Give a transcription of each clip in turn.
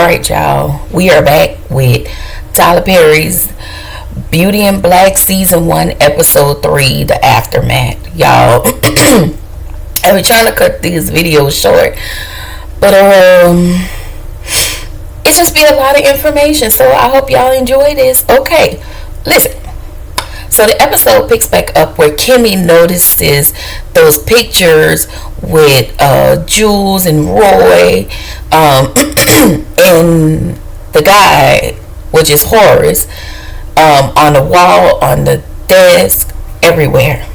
Alright, y'all. We are back with Tyler Perry's Beauty in Black Season 1, Episode 3, The Aftermath. Y'all, I've been trying to cut these videos short, but it just be a lot of information, so I hope y'all enjoy this. Okay, listen. So the episode picks back up where Kimmy notices those pictures with Jules and Roy, and the guy, which is Horus, on the wall, on the desk, everywhere.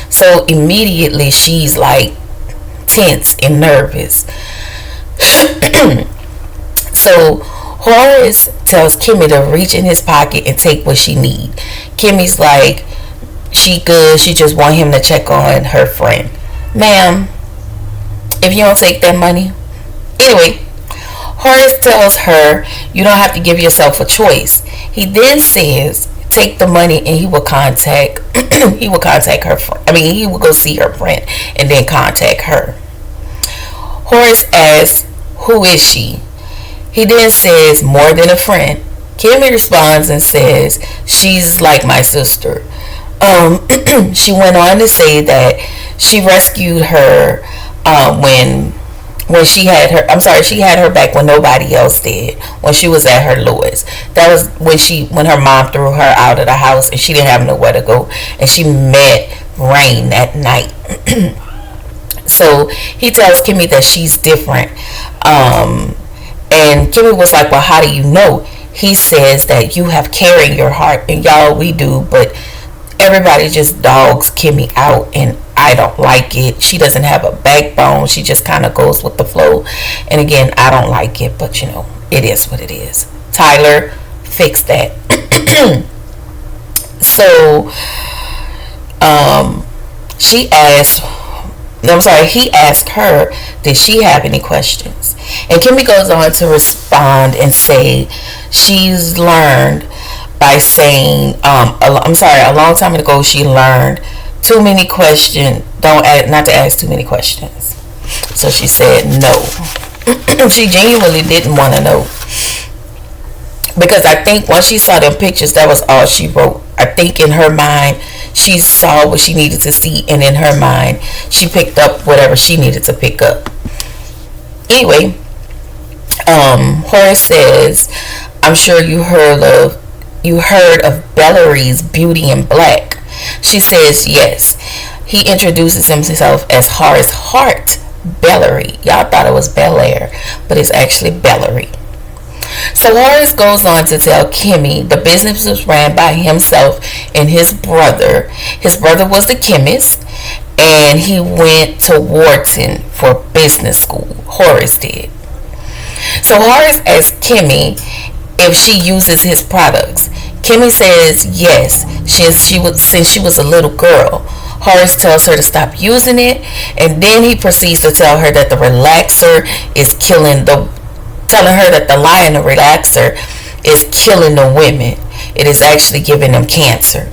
So immediately she's like tense and nervous. So Horus tells Kimmy to reach in his pocket and take what she need. Kimmy's like, she good, she just want him to check on her friend. Ma'am, if you don't take that money. Anyway, Horus tells her you don't have to give yourself a choice. He then says take the money and he will contact her friend. He will go see her friend and then contact her. Horus asks, who is she? He then says, more than a friend. Kimmy responds and says, she's like my sister. She went on to say that she rescued her when she had her back when nobody else did, when she was at her lowest. That was when her mom threw her out of the house and she didn't have nowhere to go, and she met Rain that night. So he tells Kimmy that she's different. And Kimmy was like, well, how do you know? He says that you have care in your heart, and y'all, we do, but everybody just dogs Kimmy out, and I don't like it. She doesn't have a backbone. She just kind of goes with the flow. And again, I don't like it, but it is what it is. Tyler, fix that. So, he asked her, did she have any questions? And Kimmy goes on to respond and say she's learned by saying, a long time ago she learned too many questions, not to ask too many questions. So she said no. She genuinely didn't want to know. Because I think once she saw them pictures, that was all she wrote. I think in her mind, she saw what she needed to see, and in her mind, she picked up whatever she needed to pick up. Anyway, Horace says, I'm sure you heard of Mallerie's Beauty in Black. She says yes. He introduces himself as Horace Hart Mallerie. Y'all thought it was Bel Air, but it's actually Mallerie. So Horace goes on to tell Kimmy the business was ran by himself and his brother. His brother was the chemist, and he went to Wharton for business school. Horace did. So Horace asks Kimmy if she uses his products. Kimmy says yes, since she was a little girl. Horace tells her to stop using it, and then he proceeds to tell her that the relaxer is telling her that the lie in the relaxer is killing the women. It is actually giving them cancer.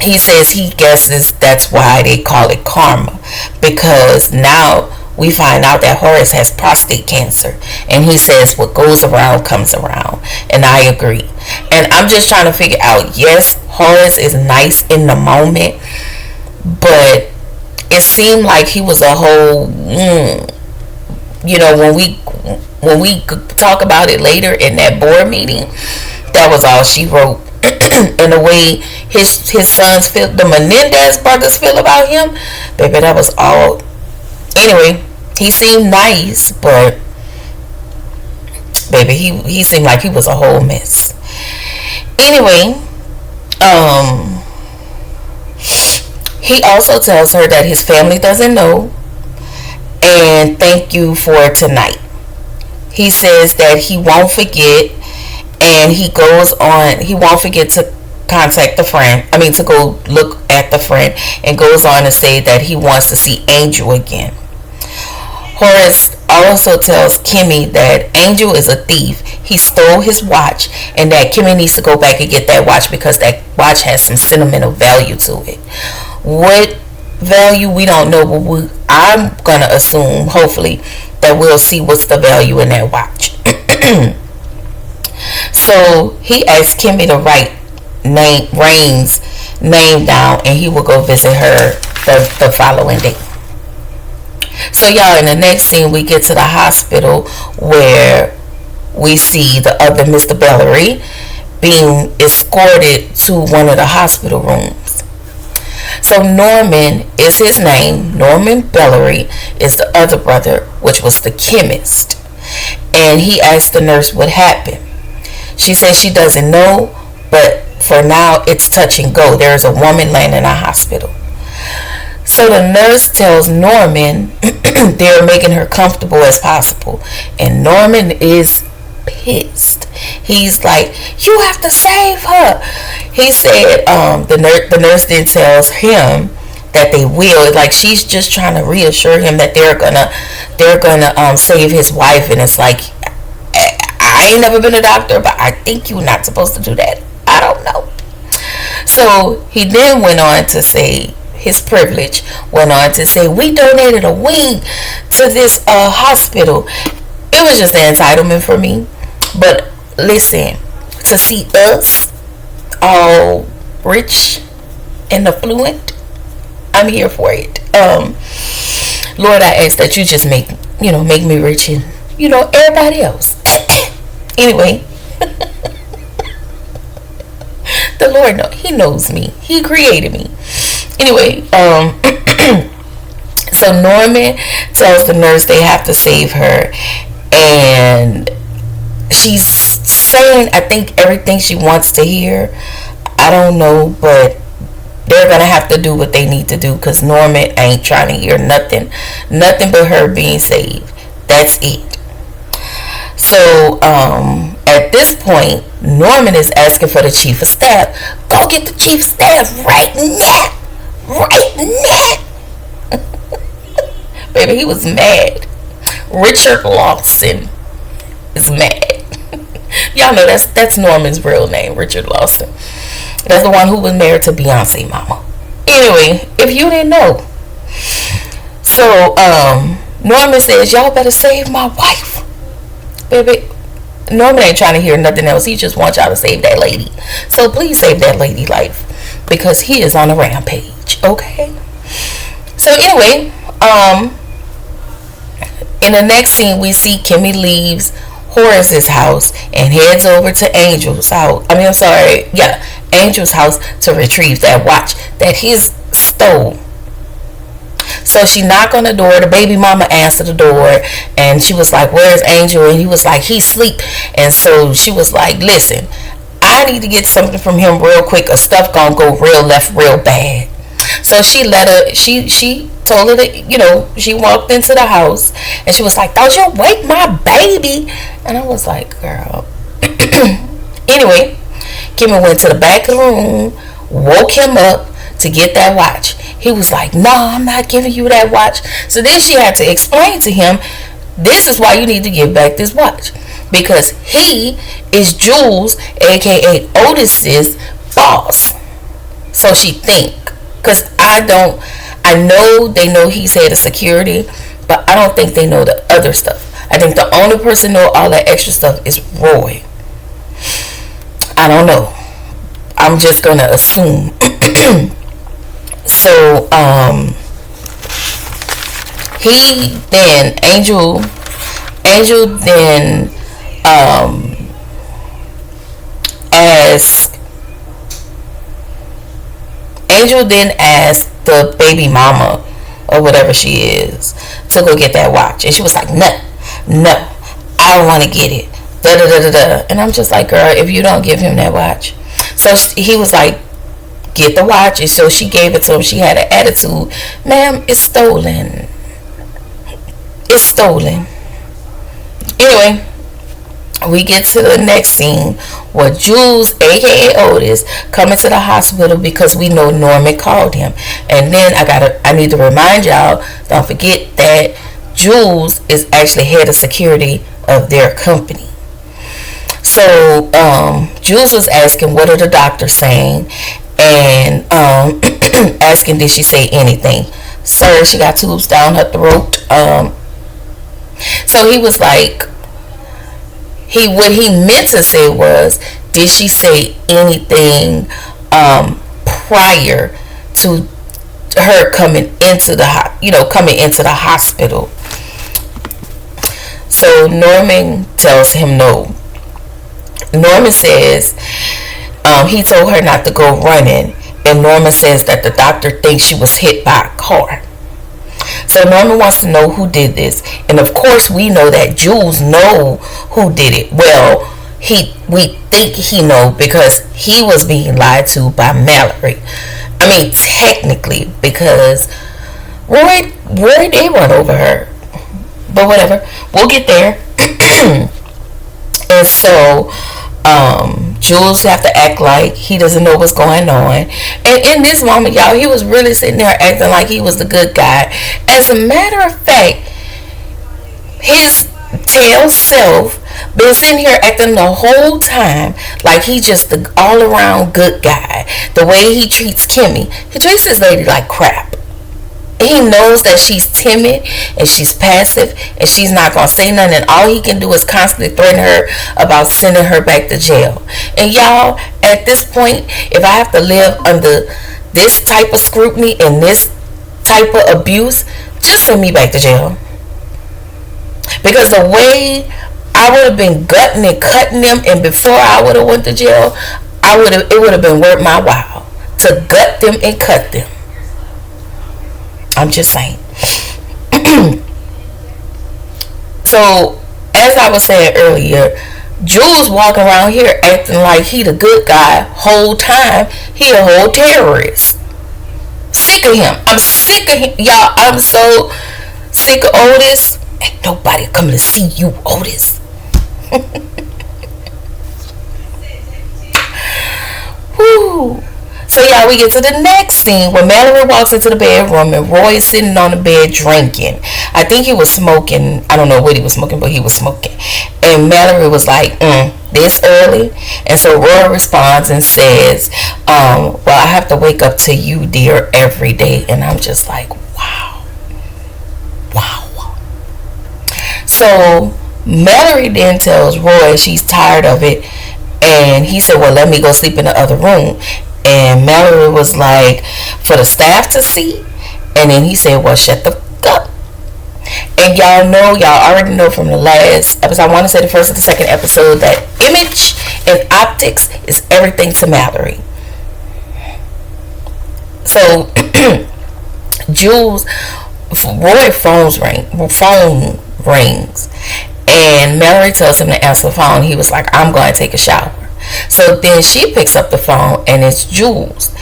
He says he guesses that's why they call it karma, because now we find out that Horace has prostate cancer, and he says what goes around comes around, and I agree. And I'm just trying to figure out, yes, Horace is nice in the moment, but it seemed like he was a whole when we talk about it later in that board meeting, that was all she wrote. And the way his sons feel, the Menendez brothers feel about him, baby, that was all. Anyway, he seemed nice, but baby, he seemed like he was a whole mess. Anyway, he also tells her that his family doesn't know, and thank you for tonight. He says that he won't forget, and he won't forget to contact the friend, to go look at the friend, and goes on to say that he wants to see Angel again. Horace also tells Kimmy that Angel is a thief. He stole his watch, and that Kimmy needs to go back and get that watch because that watch has some sentimental value to it. What value, we don't know, but I'm gonna assume, hopefully, that we'll see what's the value in that watch. So he asked Kimmy to write Rain's name down, and he will go visit her the following day. So y'all, in the next scene, we get to the hospital where we see the other Mr. Mallerie being escorted to one of the hospital rooms. So Norman is his name. Norman Mallerie is the other brother, which was the chemist. And he asked the nurse what happened. She says she doesn't know, but for now it's touch and go. There's a woman laying in a hospital. So the nurse tells Norman they're making her comfortable as possible. And Norman is pissed. He's like, you have to save her. He said the nurse then tells him that they will. Like, she's just trying to reassure him that they're gonna save his wife. And it's like, I ain't never been a doctor, but I think you're not supposed to do that. I don't know. So he then went on to say, his privilege went on to say, we donated a wing to this hospital. It was just an entitlement for me. But listen, to see us all rich and affluent, I'm here for it. Lord, I ask that you just make me rich and, everybody else. Anyway, the Lord He knows me. He created me. Anyway, so Norman tells the nurse they have to save her, and she's saying, I think, everything she wants to hear. I don't know, but they're gonna have to do what they need to do, because Norman ain't trying to hear nothing but her being saved. That's it. So at this point, Norman is asking for the chief of staff. Go get the chief of staff right now. Baby, he was mad. Richard Lawson is mad. Y'all know that's Norman's real name, Richard Lawson. That's the one who was married to Beyonce mama. Anyway, if you didn't know. So Norman says, y'all better save my wife. Baby, Norman ain't trying to hear nothing else. He just wants y'all to save that lady. So please save that lady life, because he is on a rampage. Okay. So anyway, in the next scene, we see Kimmy leaves Horus's house and heads over to Angel's house. Angel's house to retrieve that watch that he stole. So she knocked on the door. The baby mama answered the door, and she was like, where's Angel? And he was like, he's asleep. And so she was like, listen, I need to get something from him real quick, or stuff gonna go real left real bad. So she told her that, she walked into the house, and she was like, don't you wake my baby. And I was like, girl. Anyway, Kimmy went to the back of the room, woke him up to get that watch. He was like, no, I'm not giving you that watch. So then she had to explain to him, this is why you need to give back this watch, because he is Jules, aka Otis's boss. So she think, because I know they know he's head of security, but I don't think they know the other stuff. I think the only person know all that extra stuff is Roy. I don't know. I'm just gonna assume. So Angel then asked the baby mama, or whatever she is, to go get that watch. And she was like, no, I don't want to get it. Da, da, da, da, da. And I'm just like, girl, if you don't give him that watch. So he was like, get the watch. And so she gave it to him. She had an attitude. Ma'am, it's stolen. It's stolen. Anyway, we get to the next scene where Jules, aka Otis, coming to the hospital because we know Norman called him. And then I need to remind y'all, don't forget that Jules is actually head of security of their company. So Jules was asking, what are the doctors saying? and asking did she say anything. Sir, she got tubes down her throat. So he was like, what he meant to say was, did she say anything prior to her coming into the hospital? So Norman tells him no. Norman says he told her not to go running, and Norman says that the doctor thinks she was hit by a car. So Norman wants to know who did this, and of course we know that Jules know who did it. Well, we think he know because he was being lied to by Mallerie. I mean, technically, because Roy did run over her, but whatever, we'll get there. And so Jules have to act like he doesn't know what's going on. And in this moment, y'all, he was really sitting there acting like he was the good guy. As a matter of fact, his tail self been sitting here acting the whole time like he just the all around good guy. The way he treats Kimmy, he treats this lady like crap. He knows that she's timid and she's passive and she's not going to say nothing, and all he can do is constantly threaten her about sending her back to jail. And y'all, at this point, if I have to live under this type of scrutiny and this type of abuse, just send me back to jail. Because the way I would have been gutting and cutting them, and before I would have went to jail, it would have been worth my while to gut them and cut them. I'm just saying. So, as I was saying earlier, Jules walking around here acting like he the good guy whole time. He a whole terrorist. Sick of him. I'm sick of him. Y'all, I'm so sick of Otis. Ain't nobody coming to see you, Otis. Whoo. So y'all, we get to the next scene where Mallerie walks into the bedroom and Roy is sitting on the bed drinking. I think he was smoking. I don't know what he was smoking, but he was smoking. And Mallerie was like, this early? And so Roy responds and says, well, I have to wake up to you, dear, every day. And I'm just like, wow. So Mallerie then tells Roy she's tired of it. And he said, well, let me go sleep in the other room. And Mallerie was like, for the staff to see? And then he said, well, shut the fuck up. And y'all already know from the last episode, I want to say the first or the second episode, that image and optics is everything to Mallerie. So, Roy phone rings. And Mallerie tells him to answer the phone. He was like, I'm going to take a shower. So then she picks up the phone and it's Jules.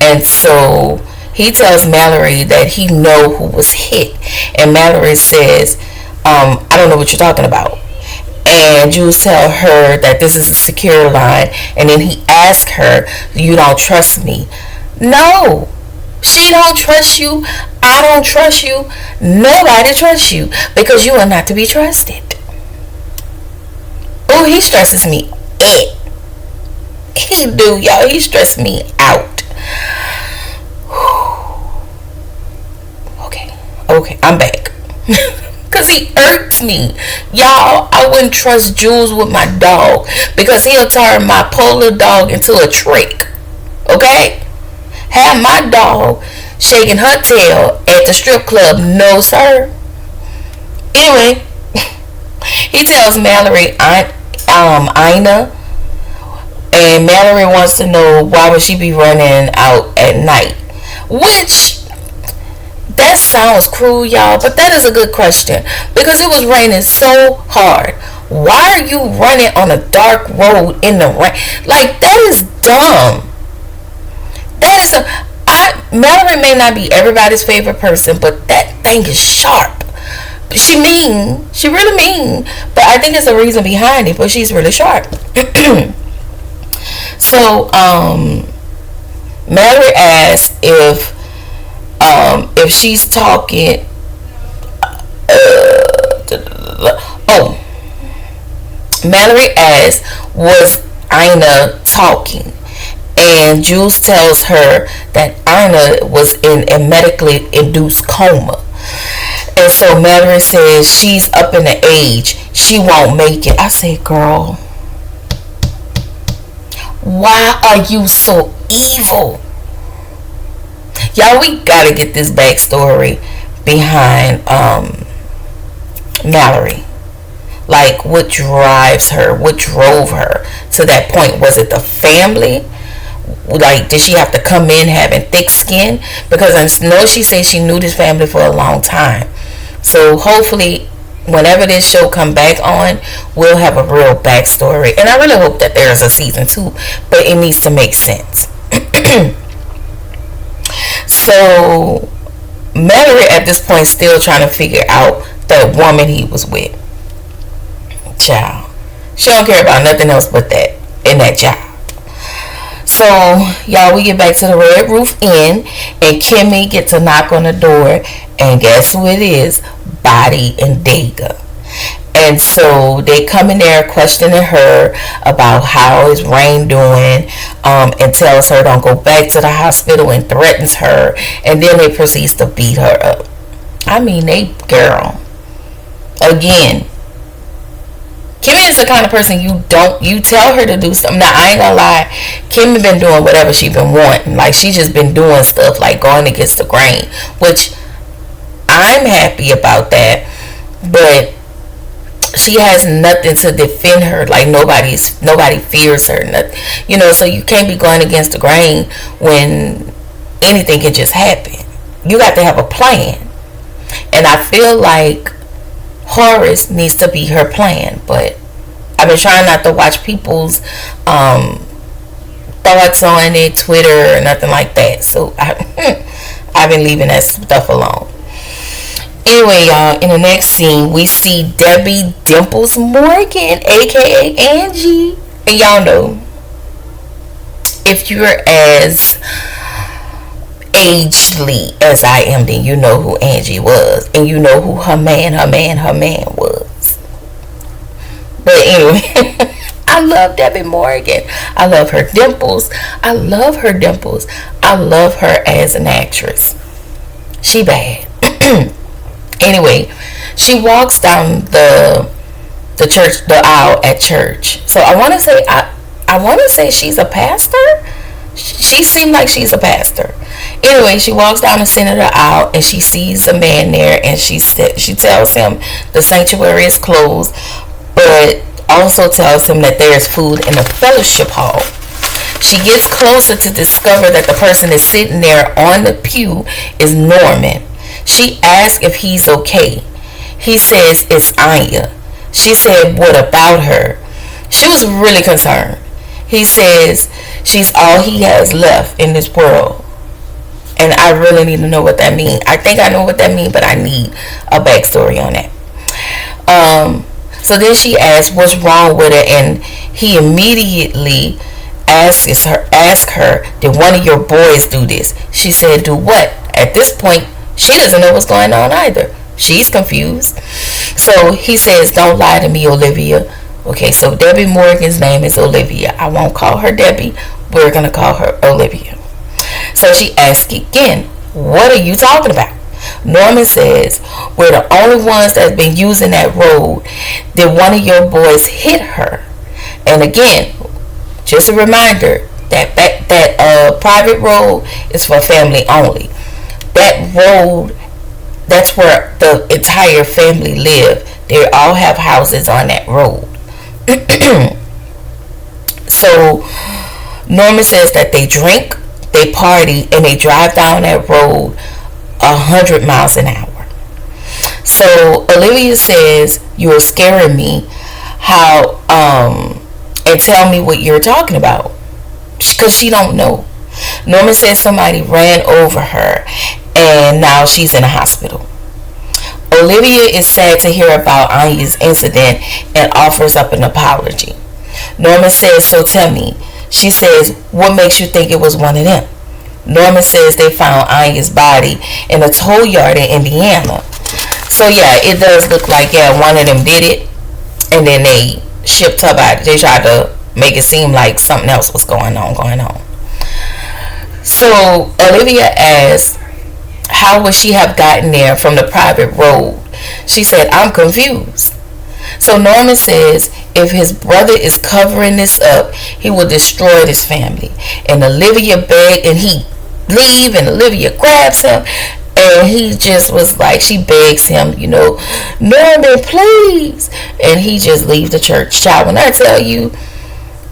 And so he tells Mallerie that he know who was hit. And Mallerie says, I don't know what you're talking about. And Jules tell her that this is a secure line. And then he asks her, you don't trust me? No. She don't trust you. I don't trust you. Nobody trusts you because you are not to be trusted. Oh, he stresses me out. He do, y'all. He stressed me out. Okay, I'm back. Because he irks me. Y'all, I wouldn't trust Jules with my dog because he'll turn my polar dog into a trick. Okay? Have my dog shaking her tail at the strip club. No, sir. Anyway, he tells Mallerie, Ina. And Mallerie wants to know why would she be running out at night. Which, that sounds cruel, y'all, but that is a good question. Because it was raining so hard. Why are you running on a dark road in the rain? Like, that is dumb. Mallerie may not be everybody's favorite person, but that thing is sharp. She really mean. But I think there's a reason behind it, but she's really sharp. So, Mallerie asks if she's talking. Mallerie asks, was Ina talking? And Jules tells her that Anna was in a medically induced coma. And so Mallerie says she's up in the age, she won't make it. I said, girl, why are you so evil? Y'all, we gotta get this backstory behind Mallerie. Like, what drives her? What drove her to that point? Was it the family? Like, did she have to come in having thick skin? Because I know she said she knew this family for a long time. So hopefully, whenever this show come back on, we'll have a real backstory. And I really hope that there's a season 2, but it needs to make sense. So Mallerie at this point still trying to figure out that woman he was with. Child, she don't care about nothing else but that in that job. So y'all, we get back to the Red Roof Inn, and Kimmy gets a knock on the door, and guess who it is? Body and Daga. And so they come in there questioning her about how is Rain doing, and tells her don't go back to the hospital and threatens her, and then they proceeds to beat her up. I mean, girl, again, Kimmy is the kind of person you tell her to do something. Now, I ain't gonna lie, Kimmy been doing whatever she been wanting. Like, she just been doing stuff like going against the grain, which I'm happy about that, but she has nothing to defend her. Like, nobody fears her, nothing, so you can't be going against the grain when anything can just happen. You got to have a plan, and I feel like Horus needs to be her plan, but I've been trying not to watch people's thoughts on it, Twitter or nothing like that, so I've been leaving that stuff alone. Anyway, y'all, in the next scene, we see Debbie Dimples Morgan, aka Angie. And y'all know, if you're as agely as I am, then you know who Angie was. And you know who her man was. But anyway, I love Debbie Morgan. I love her dimples. I love her as an actress. She bad. Anyway, she walks down the aisle at church. So I want to say she's a pastor. She seemed like she's a pastor. Anyway, she walks down the center of the aisle and she sees a man there, and she tells him the sanctuary is closed, but also tells him that there's food in the fellowship hall. She gets closer to discover that the person that's sitting there on the pew is Norman. She asks if he's okay. He says it's Anya. She said, what about her? She was really concerned. He says she's all he has left in this world. And I really need to know what that means. I think I know what that means, but I need a backstory on that. So then she asks what's wrong with her, and he immediately asks her, did one of your boys do this? She said, do what? At this point, she doesn't know what's going on either. She's confused. So he says, don't lie to me, Olivia. Okay, so Debbie Morgan's name is Olivia. I won't call her Debbie. We're going to call her Olivia. So she asks again, what are you talking about? Norman says, we're the only ones that's been using that road. Did one of your boys hit her? And again, just a reminder that private road is for family only. That road, that's where the entire family live. They all have houses on that road. So Norman says that they drink, they party, and they drive down that road 100 miles an hour. So Olivia says, you're scaring me. How and tell me what you're talking about, because she don't know. Norman says somebody ran over her and now she's in a hospital. Olivia is sad to hear about Anya's incident and offers up an apology. Norman says, so tell me. She says, what makes you think it was one of them? Norman says they found Anya's body in a tow yard in Indiana. So yeah, it does look like, yeah, one of them did it, and then they shipped her body. They tried to make it seem like something else was going on. So Olivia asked, how would she have gotten there from the private road? She said, I'm confused. So Norman says if his brother is covering this up, he will destroy this family. And Olivia begged, and he leave, and Olivia grabs him, and he just was like, she begs him, Norman, please. And he just leaves the church. Child, when I tell you,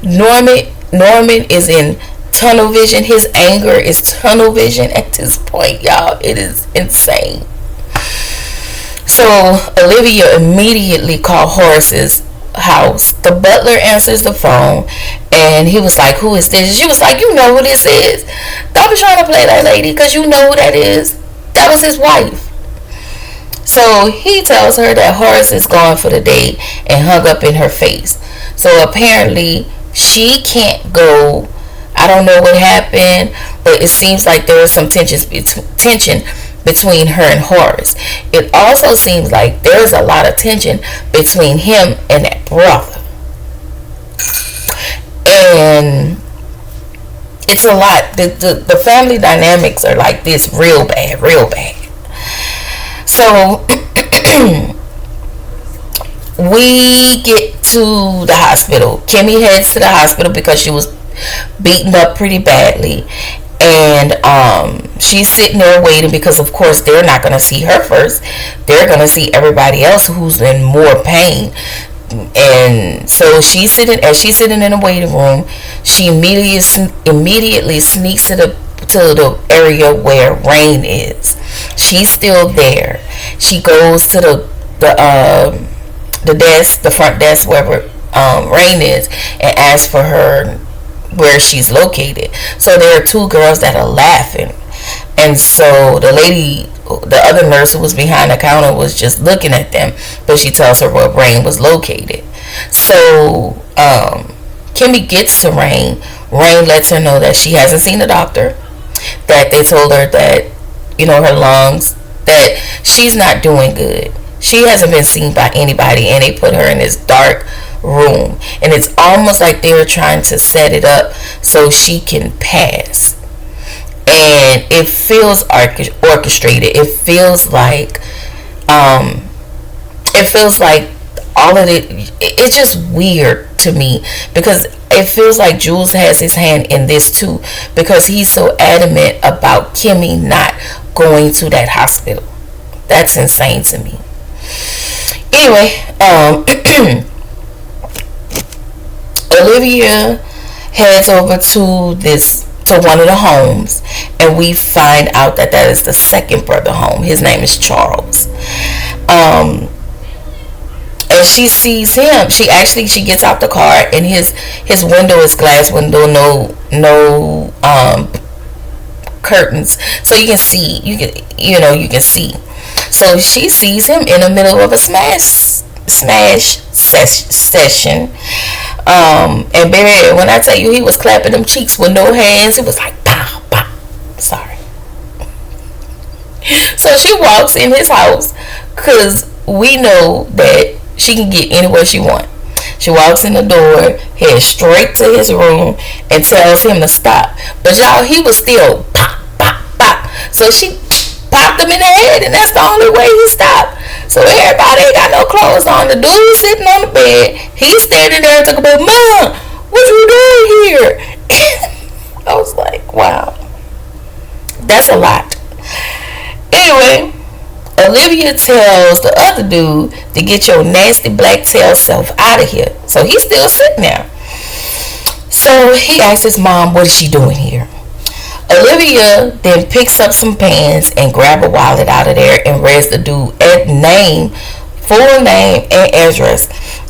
Norman is in tunnel vision. His anger is tunnel vision at this point, y'all. It is insane. So Olivia immediately called Horace's house. The butler answers the phone, and he was like, who is this? And she was like, you know who this is. Don't be trying to play that lady, because you know who that is. That was his wife. So he tells her that Horace is gone for the day and hung up in her face. So apparently she can't go. I don't know what happened, but it seems like there was some tension between her and Horace. It also seems like there's a lot of tension between him and that brother. And it's a lot. The family dynamics are like this, real bad. So we get to the hospital. Kimmy heads to the hospital because she was beaten up pretty badly, and she's sitting there waiting because of course they're not going to see her first. They're going to see everybody else who's in more pain. And so she's sitting in the waiting room. She immediately sneaks to the area where Rain is. She's still there. She goes to the desk, the front desk, wherever Rain is, and asks for her, where she's located. So there are two girls that are laughing, and so the other nurse who was behind the counter was just looking at them, but she tells her where Rain was located. So Kimmy gets to Rain. Rain lets her know that she hasn't seen the doctor, that they told her that her lungs, that she's not doing good. She hasn't been seen by anybody, and they put her in this dark room, and it's almost like they were trying to set it up so she can pass. And it feels orchestrated. It feels like all of it. It's just weird to me, because it feels like Jules has his hand in this too, because he's so adamant about Kimmy not going to that hospital. That's insane to me. Anyway, Olivia heads over to one of the homes, and we find out that is the second brother home. His name is Charles. And she sees him. She gets out the car, and his window is glass window, no curtains, so you can see. You can see. So she sees him in the middle of a smash session. And baby, when I tell you he was clapping them cheeks with no hands, it was like pow, pow. Sorry. So she walks in his house, because we know that she can get anywhere she wants. She walks in the door, heads straight to his room, and tells him to stop. But y'all, he was still pop, pop, pop. So she popped him in the head, and that's the only way he stopped. So everybody ain't got no clothes on. The dude sitting on the bed, he's standing there talking about, Mom, what you doing here? I was like, wow, that's a lot. Anyway, Olivia tells the other dude to get your nasty black tail self out of here. So he's still sitting there. So he asks his mom, what is she doing here? Olivia then picks up some pans and grab a wallet out of there and reads the dude full name and address.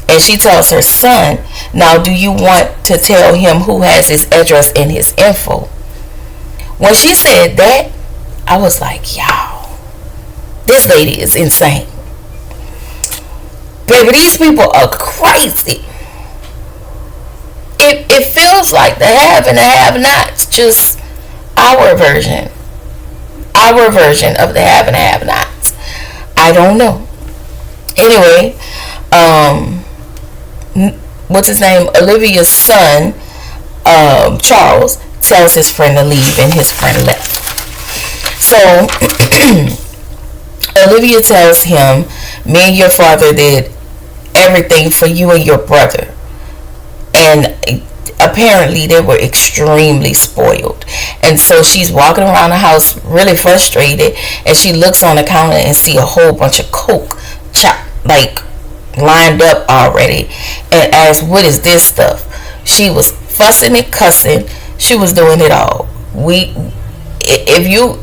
And she tells her son, now do you want to tell him who has his address and his info? When she said that, I was like, y'all, this lady is insane. Baby, these people are crazy. It feels like the have and the have-nots, just our version of the have and have-nots. I don't know. Anyway, what's his name? Olivia's son, Charles, tells his friend to leave, and his friend left. So Olivia tells him, me and your father did everything for you and your brother. And apparently they were extremely spoiled. And so she's walking around the house really frustrated, and she looks on the counter and see a whole bunch of Coke lined up already, and asks, what is this stuff? She was fussing and cussing. She was doing it all. If you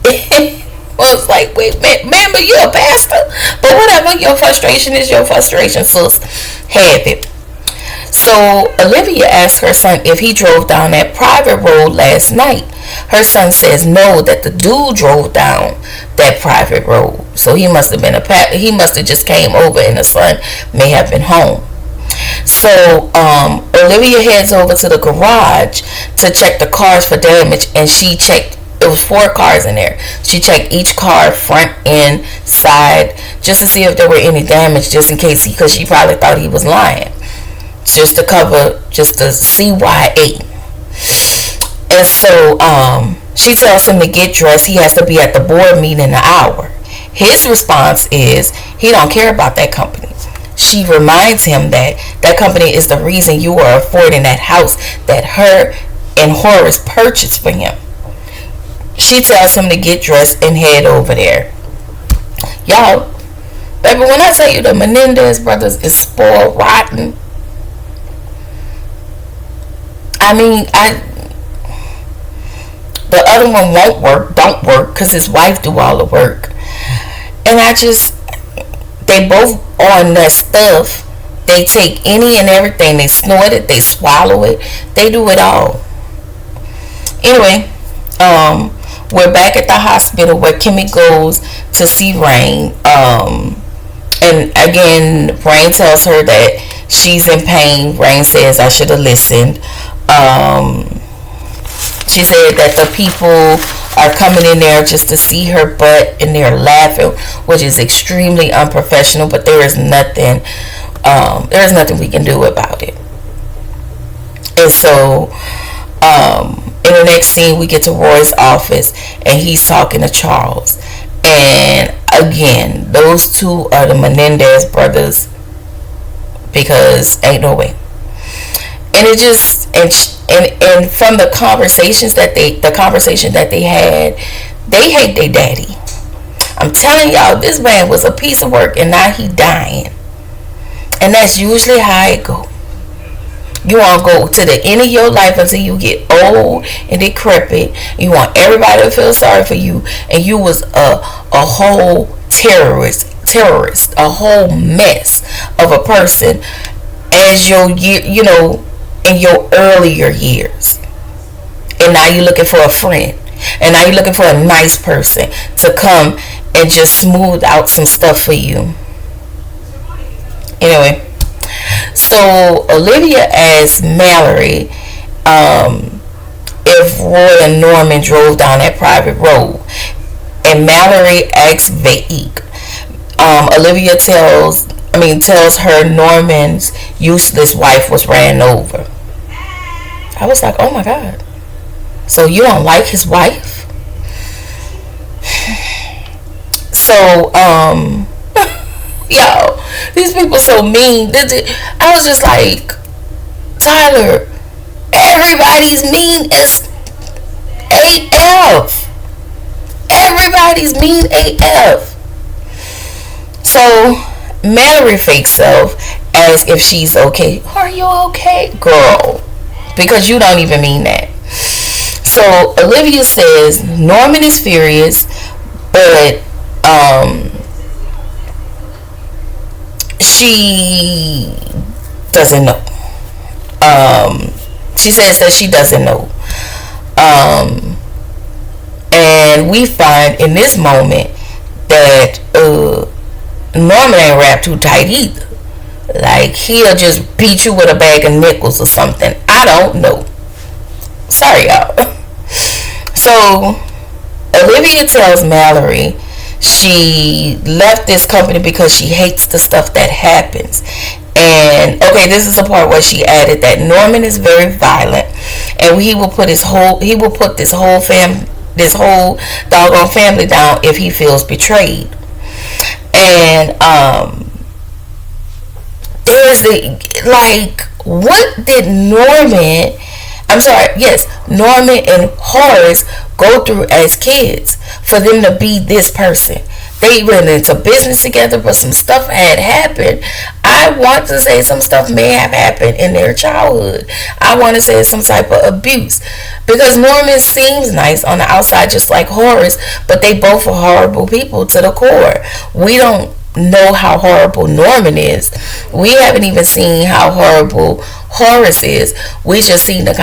was like, wait, man, but you're a pastor. But whatever, your frustration is your frustration, sis. Have it. So Olivia asked her son if he drove down that private road last night. Her son says no, that the dude drove down that private road. So he must have just came over, and the son may have been home. So Olivia heads over to the garage to check the cars for damage, and she checked. It was 4 cars in there. She checked each car, front, end, side, just to see if there were any damage, just in case, because she probably thought he was lying. Just to see CYA. And so she tells him to get dressed. He has to be at the board meeting in an hour. His response is he don't care about that company. She reminds him that that company is the reason you are affording that house that her and Horus purchased for him. She tells him to get dressed and head over there. Y'all, baby, when I tell you the Menendez brothers is spoiled rotten, I mean, the other one don't work, because his wife do all the work. And they both on that stuff. They take any and everything. They snort it, they swallow it, they do it all. Anyway, we're back at the hospital where Kimmy goes to see Rain. And again, Rain tells her that she's in pain. Rain says, I should have listened. She said that the people are coming in there just to see her butt, and they're laughing, which is extremely unprofessional, but there is nothing we can do about it. And so in the next scene, we get to Roy's office, and he's talking to Charles. And again, those two are the Menendez brothers, because ain't no way. And it just and from the conversation that they had, they hate their daddy. I'm telling y'all, this man was a piece of work, and now he dying. And that's usually how it go. You want to go to the end of your life until you get old and decrepit. You want everybody to feel sorry for you, and you was a whole terrorist, a whole mess of a person as your in your earlier years. And now you're looking for a friend, and now you're looking for a nice person to come and just smooth out some stuff for you. Anyway, so Olivia asked Mallerie if Roy and Norman drove down that private road, and Mallerie acts vague. Olivia tells her Norman's useless wife was ran over. I was like, oh my God. So you don't like his wife? So, yo, these people so mean. I was just like, Tyler, everybody's mean as AF. Everybody's mean AF. So Mallerie fake self asks if she's okay. Are you okay, girl? Because you don't even mean that. So Olivia says Norman is furious, but she doesn't know. She says that she doesn't know. And we find in this moment that Norman ain't wrapped too tight either. Like, he'll just beat you with a bag of nickels or something. I don't know. Sorry, y'all. So Olivia tells Mallerie she left this company because she hates the stuff that happens. And okay, this is the part where she added that Norman is very violent, and he will put this whole doggone family down if he feels betrayed. And there's the, like, what did Norman and Horace go through as kids for them to be this person? They went into business together, but some stuff had happened. I want to say some stuff may have happened in their childhood. I want to say some type of abuse. Because Norman seems nice on the outside, just like Horace, but they both are horrible people to the core. We don't know how horrible Norman is. We haven't even seen how horrible Horace is. We just seen the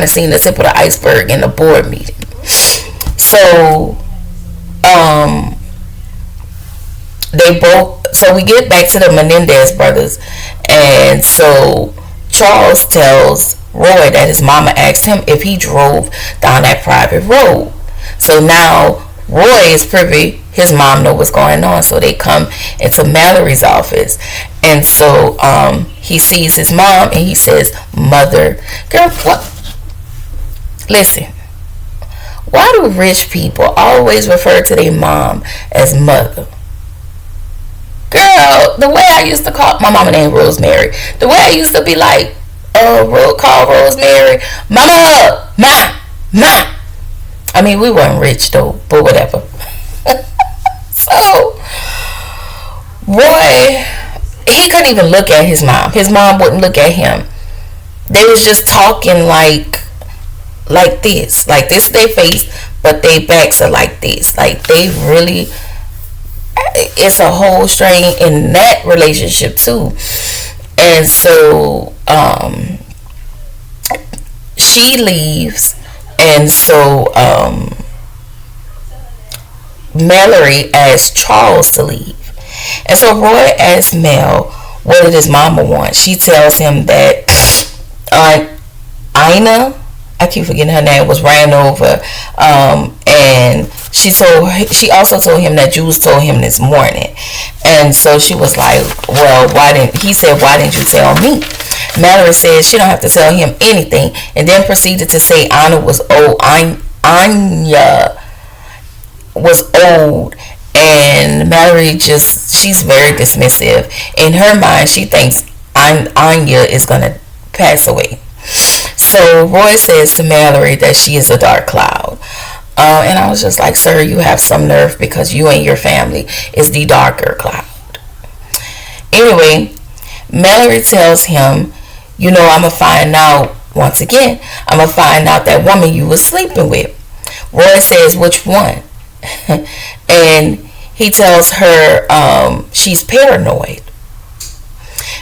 seen the tip of the iceberg in the board meeting. So we get back to the Menendez brothers, and so Charles tells Roy that his mama asked him if he drove down that private road. So now Roy is privy, his mom know what's going on, so they come into Mallory's office, and so he sees his mom and he says, "Mother, girl, what? Listen, why do rich people always refer to their mom as mother? Girl, the way I used to call my mama named Rosemary, the way I used to be like, call Rosemary, mama, ma. I mean, we weren't rich though, but whatever." So Roy, he couldn't even look at his mom. His mom wouldn't look at him. They was just talking like this. Like, this is their face, but their backs are like this. Like, they really, it's a whole strain in that relationship too. And so she leaves, and so Mallerie asks Charles to leave. And so Roy asks Mel what did his mama want. She tells him that Ina, I keep forgetting her name, was ran over, and she also told him that Jules told him this morning. And so she was like, well, why didn't you tell me? Mallerie said she don't have to tell him anything, and then proceeded to say Anya was old. And Mallerie she's very dismissive. In her mind, she thinks Anya is gonna pass away. So Roy says to Mallerie that she is a dark cloud. And I was just like, sir, you have some nerve, because you and your family is the darker cloud. Anyway, Mallerie tells him, I'm going to find out, once again, I'm going to find out that woman you was sleeping with. Roy says, which one? And he tells her she's paranoid.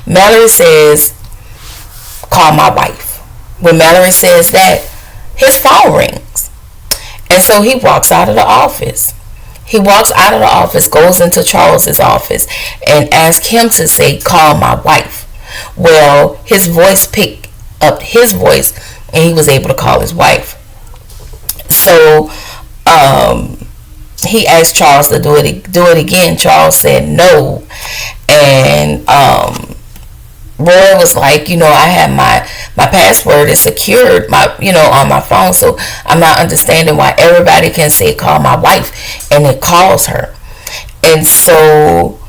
Mallerie says, call my wife. When Mallerie says that, his phone rings. And so he walks out of the office. Goes into Charles's office, and asks him to say, call my wife. Well, his voice picked up his voice, and he was able to call his wife. So he asked Charles to do it again. Charles said no. And Roy was like, I have my password is secured, on my phone, so I'm not understanding why everybody can say call my wife and it calls her. And so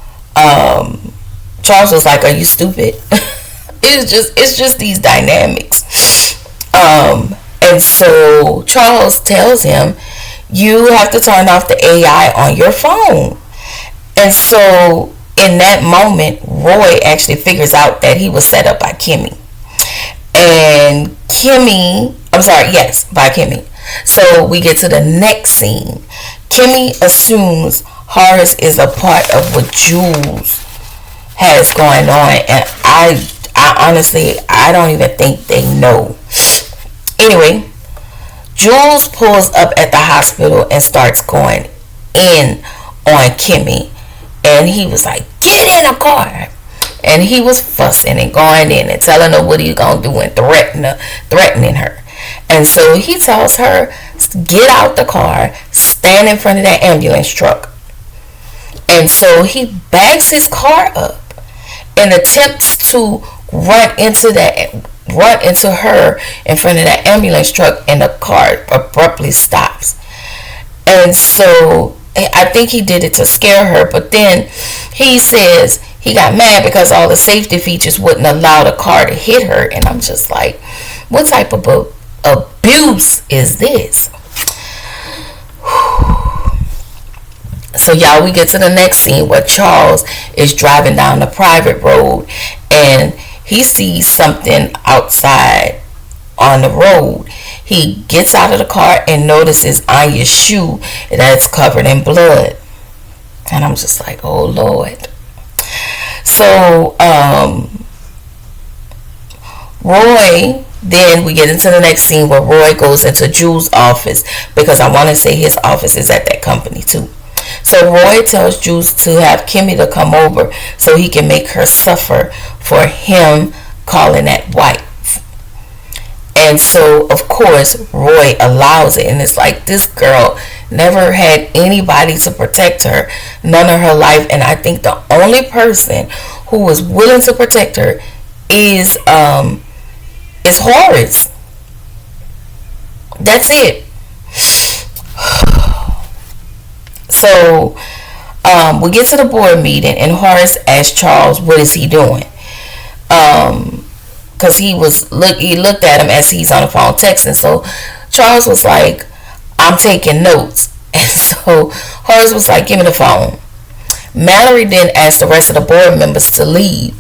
Charles was like, are you stupid? it's just these dynamics. And so Charles tells him, you have to turn off the AI on your phone. And so in that moment, Roy actually figures out that he was set up by Kimmy. And by Kimmy. So we get to the next scene. Kimmy assumes Horus is a part of what Jules has going on. And I honestly, I don't even think they know. Anyway, Jules pulls up at the hospital and starts going in on Kimmy. And he was like, get in the car. And he was fussing and going in and telling her what he's going to do and threatening her. And so he tells her, get out the car, stand in front of that ambulance truck. And so he backs his car up and attempts to run into her in front of that ambulance truck, and the car abruptly stops. And so I think he did it to scare her, but then he says he got mad because all the safety features wouldn't allow the car to hit her. And I'm just like, what type of abuse is this? So y'all, we get to the next scene where Charles is driving down the private road, and he sees something outside on the road. He gets out of the car and notices Anya's shoe that's covered in blood. And I'm just like, oh Lord. So Roy, then we get into the next scene where Roy goes into Jules' office, because I want to say his office is at that company too. So Roy tells Jules to have Kimmy to come over so he can make her suffer for him calling that wife. And so, of course, Roy allows it. And it's like, this girl never had anybody to protect her, none of her life. And I think the only person who was willing to protect her is Horus. That's it. So we get to the board meeting, and Horus asks Charles, what is he doing? Because he looked at him as he's on the phone texting. So Charles was like, I'm taking notes. And so Horus was like, give me the phone. Mallerie then asked the rest of the board members to leave.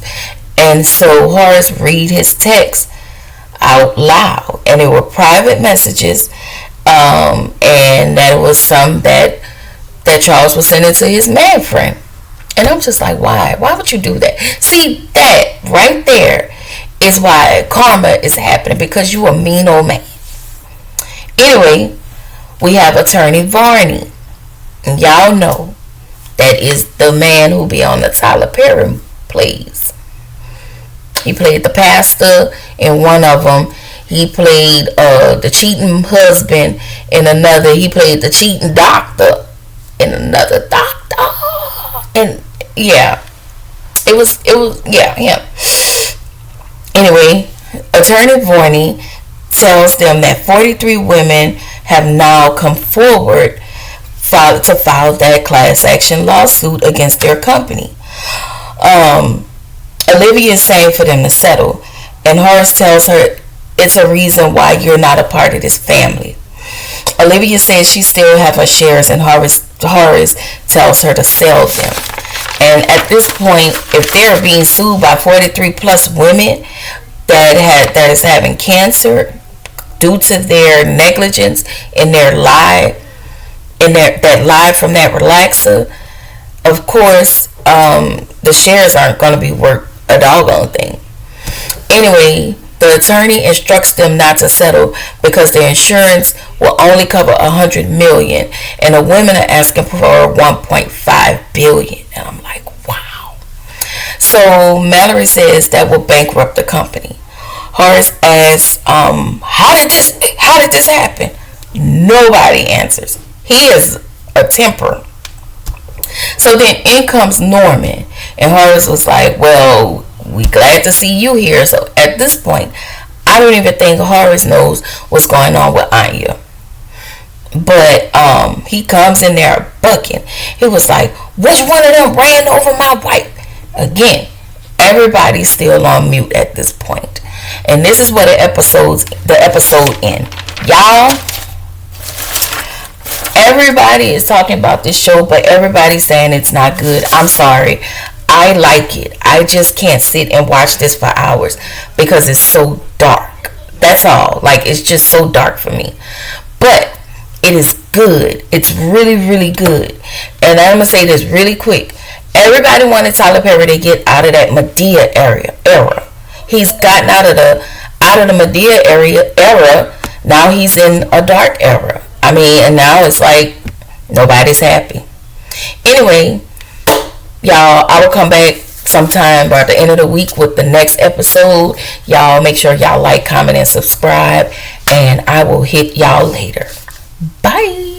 And so Horus read his text out loud. And they were private messages. And that was some that Charles was sending to his man friend. And I'm just like, why? Why would you do that? See, that right there is why karma is happening, because you a mean old man. Anyway, we have attorney Varney. And y'all know that is the man who be on the Tyler Perry plays. He played the pastor in one of them. He played the cheating husband in another. He played the cheating doctor in another doctor. And yeah, it was him. Anyway, attorney Varney tells them that 43 women have now come forward to file that class action lawsuit against their company. Olivia is saying for them to settle, and Horus tells her it's a reason why you're not a part of this family. Olivia says she still have her shares, and Horus tells her to sell them. And at this point, if they're being sued by 43 plus women that is having cancer due to their negligence in their lie, that lie from that relaxer, of course, the shares aren't going to be worth a doggone thing. Anyway, the attorney instructs them not to settle because their insurance will only cover $100 million, and the women are asking for $1.5 billion. And I'm like, wow. So Mallerie says that will bankrupt the company. Horus asks, how did this happen? Nobody answers. He is a temper. So then in comes Norman, and Horus was like, well, we glad to see you here. So at this point, I don't even think Horus knows what's going on with Anya. But he comes in there bucking. He was like, which one of them ran over my wife? Again, everybody's still on mute at this point. And this is where the episode ends. Y'all, everybody is talking about this show, but everybody's saying it's not good. I'm sorry. I like it. I just can't sit and watch this for hours because it's so dark. That's all. Like, it's just so dark for me. But it is good. It's really, really good. And I'm going to say this really quick. Everybody wanted Tyler Perry to get out of that Medea era. He's gotten out of the Medea era. Now he's in a dark era. I mean, and now it's like nobody's happy. Anyway, y'all, I will come back sometime by the end of the week with the next episode. Y'all make sure y'all like, comment, and subscribe. And I will hit y'all later. Bye.